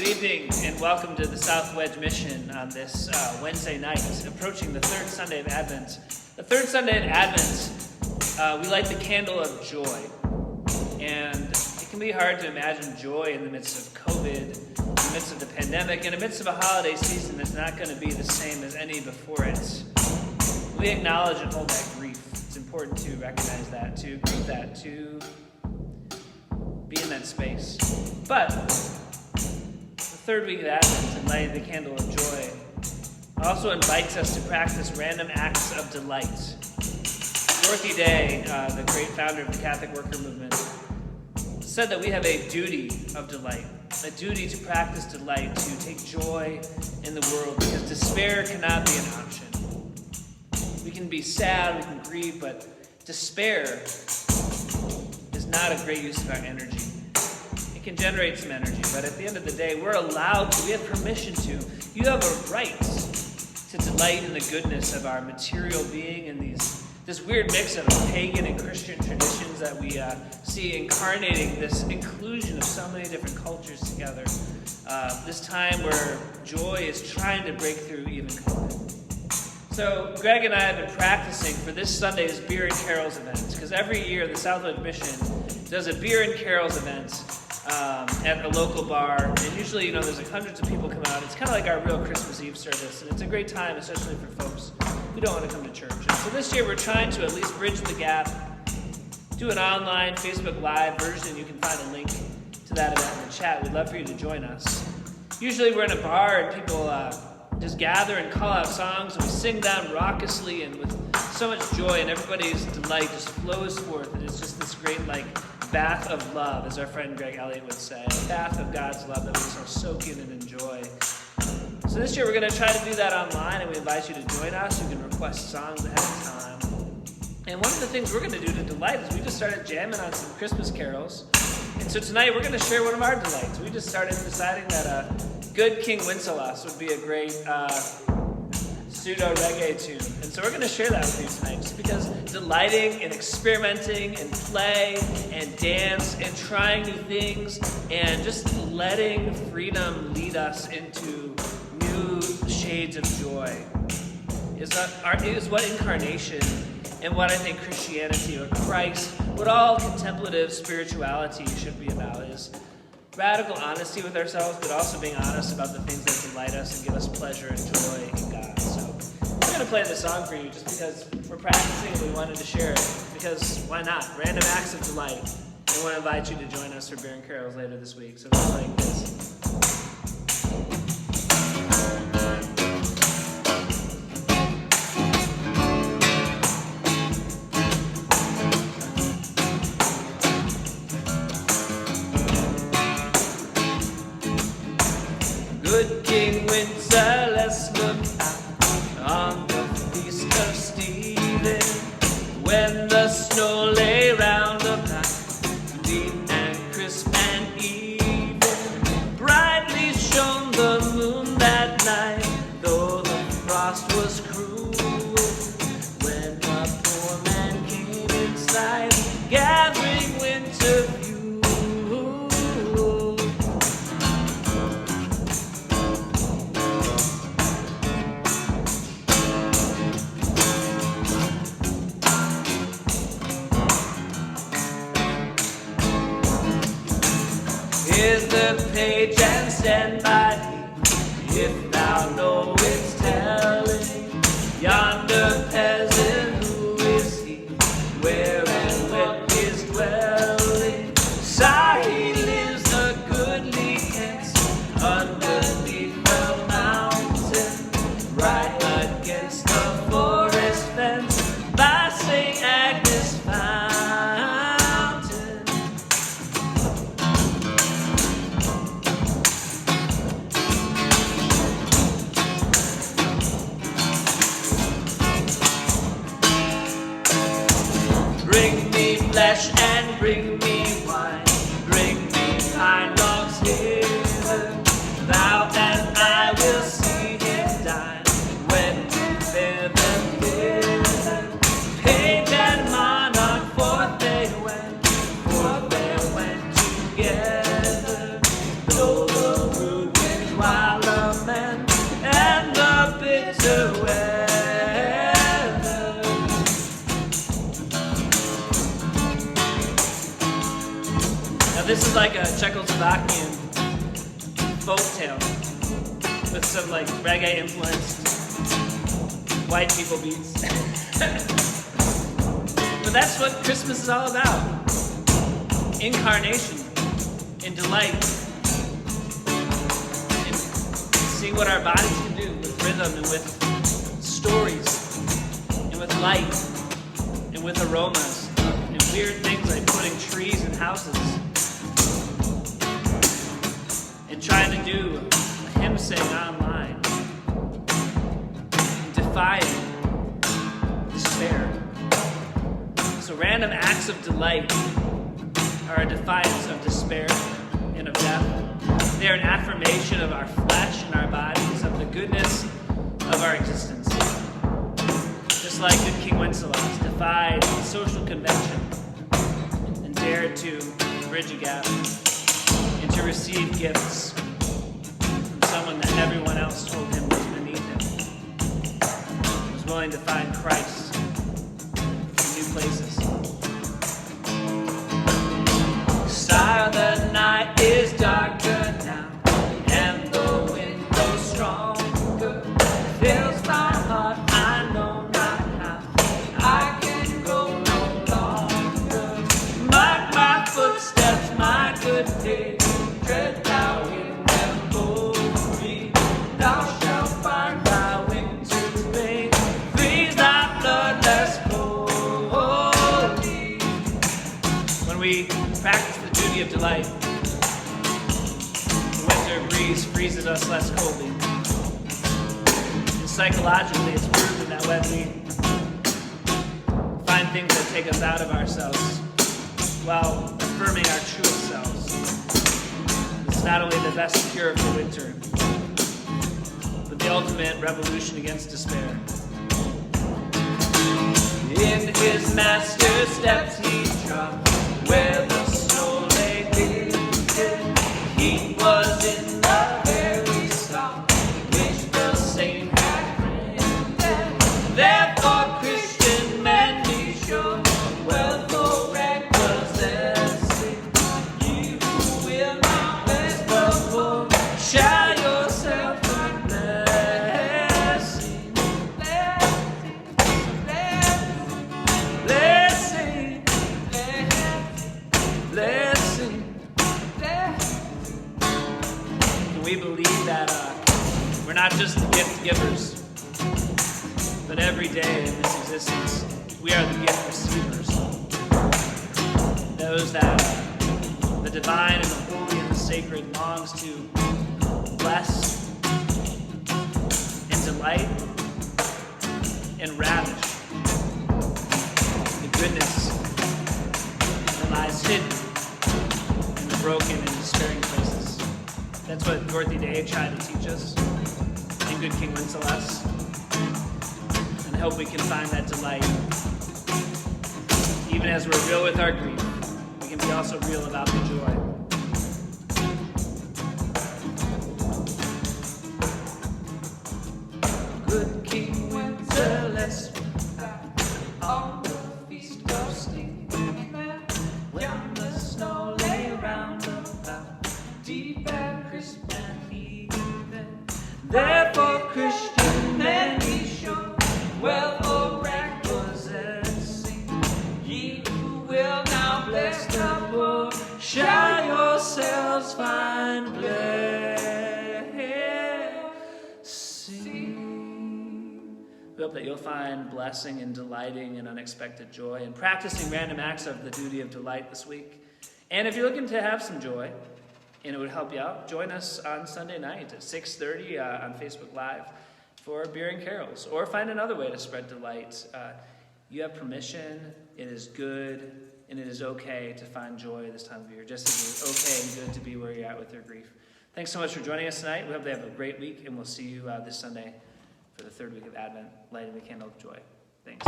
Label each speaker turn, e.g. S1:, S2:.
S1: Good evening and welcome to the South Wedge Mission on this Wednesday night, approaching the third Sunday of Advent. The third Sunday of Advent, we light the candle of joy. And it can be hard to imagine joy in the midst of COVID, in the midst of the pandemic, in the midst of a holiday season that's not going to be the same as any before it. We acknowledge and hold that grief. It's important to recognize that, to grieve that, to be in that space. But the third week of Advent and lighting the candle of joy also invites us to practice random acts of delight. Dorothy Day, the great founder of the Catholic worker movement, said that we have a duty of delight, a duty to practice delight, to take joy in the world, because despair cannot be an option. We can be sad, we can grieve, but despair is not a great use of our energy. It can generate some energy, but at the end of the day, we're allowed to, we have permission to. You have a right to delight in the goodness of our material being and this weird mix of pagan and Christian traditions that we see incarnating this inclusion of so many different cultures together. This time where joy is trying to break through even COVID. So Greg and I have been practicing for this Sunday's Beer and Carols event, because every year the Southwood Mission does a Beer and Carols event at a local bar, and usually, there's like hundreds of people come out. It's kind of like our real Christmas Eve service, and it's a great time, especially for folks who don't want to come to church. And so this year we're trying to at least bridge the gap, do an online Facebook Live version. You can find a link to that event in the chat. We'd love for you to join us. Usually we're in a bar and people just gather and call out songs, and we sing them raucously and with so much joy, and everybody's delight just flows forth, and it's just this great bath of love, as our friend Greg Elliott would say, a bath of God's love that we just soak in and enjoy. So this year we're going to try to do that online, and we invite you to join us. You can request songs ahead of time. And one of the things we're going to do to delight is we just started jamming on some Christmas carols. And so tonight we're going to share one of our delights. We just started deciding that Good King Wincelas would be a great pseudo-reggae tune. And so we're going to share that with you tonight, just because delighting and experimenting and play and dance and trying new things and just letting freedom lead us into new shades of joy is what incarnation and what I think Christianity or Christ, what all contemplative spirituality should be about, is radical honesty with ourselves, but also being honest about the things that delight us and give us pleasure and joy in God. So I'm going to play this song for you just because we're practicing and we wanted to share it, because why not? Random acts of delight. And I want to invite you to join us for Beer and Carols later this week. So it's like this. Good King Wincelas looked out on the feast of Stephen, when the snow lay round about, deep and crisp and even. Brightly shone the moon that night, though the frost was cruel. When a poor man came inside, gathering winter fuel. Here's the page and stand by me, if thou know its telling. Yonder peasant, who is he? Where and when his dwelling? Sire, he lives a goodly Kent, underneath the mountain, right against the forest fence, by St. Agnes fountain. is like a Czechoslovakian folk tale with some like reggae influenced white people beats. But that's what Christmas is all about. Incarnation and delight. And seeing what our bodies can do with rhythm and with stories and with light and with aromas and weird things like putting trees in houses and trying to do a hymn sing online and defying despair. So random acts of delight are a defiance of despair and of death. They are an affirmation of our flesh and our bodies, of the goodness of our existence. Just like good King Wincelas defied social convention and dared to bridge a gap and to receive gifts from someone that everyone else told him was beneath him. He was willing to find Christ in new places. The night is darker now, and the wind blows stronger. Fills my heart, I know not how. I can go no longer. Mark my footsteps, my good day. Tread thou in them boldly. Thou shalt find thy winter's vein. Freeze thy bloodless holy. When we practice the duty of delight, the winter breeze freezes us less coldly. And psychologically, it's proven that when we find things that take us out of ourselves while affirming our truest selves, it's not only the best cure for winter, but the ultimate revolution against despair. In his master's steps he trod, where the snow lay drifted. He was in the very spot which the saint had printed. Therefore, Christian men, be sure, wealth or rank possessing, you will not bless the poor, shall yourself find blessing, blessing, blessing, blessing. Can we believe that we're not just the gift givers, but every day in this existence, we are the gift receivers. Those that the divine and the holy and the sacred longs to bless and delight and ravish the goodness that lies hidden in the broken and despairing places. That's what Dorothy Day tried to teach us in Good King Wincelas. And I hope we can find that delight. Even as we're real with our grief, we can be also real about the joy. Good King Wincelas on the feast of Stephen, when the snow lay round about, deep and crisp and even. Therefore, Christian men, be sure, wealth or rank possessing, ye who will now bless the poor, shall yourselves find blessing. We hope that you'll find blessing and delighting in unexpected joy and practicing random acts of the duty of delight this week. And if you're looking to have some joy, and it would help you out, join us on Sunday night at 6:30 on Facebook Live for beer and carols, or find another way to spread delight. You have permission. It is good, and it is okay to find joy this time of year, just as it is okay and good to be where you're at with your grief. Thanks so much for joining us tonight. We hope they have a great week, and we'll see you this Sunday for the third week of Advent, lighting the candle of joy. Thanks.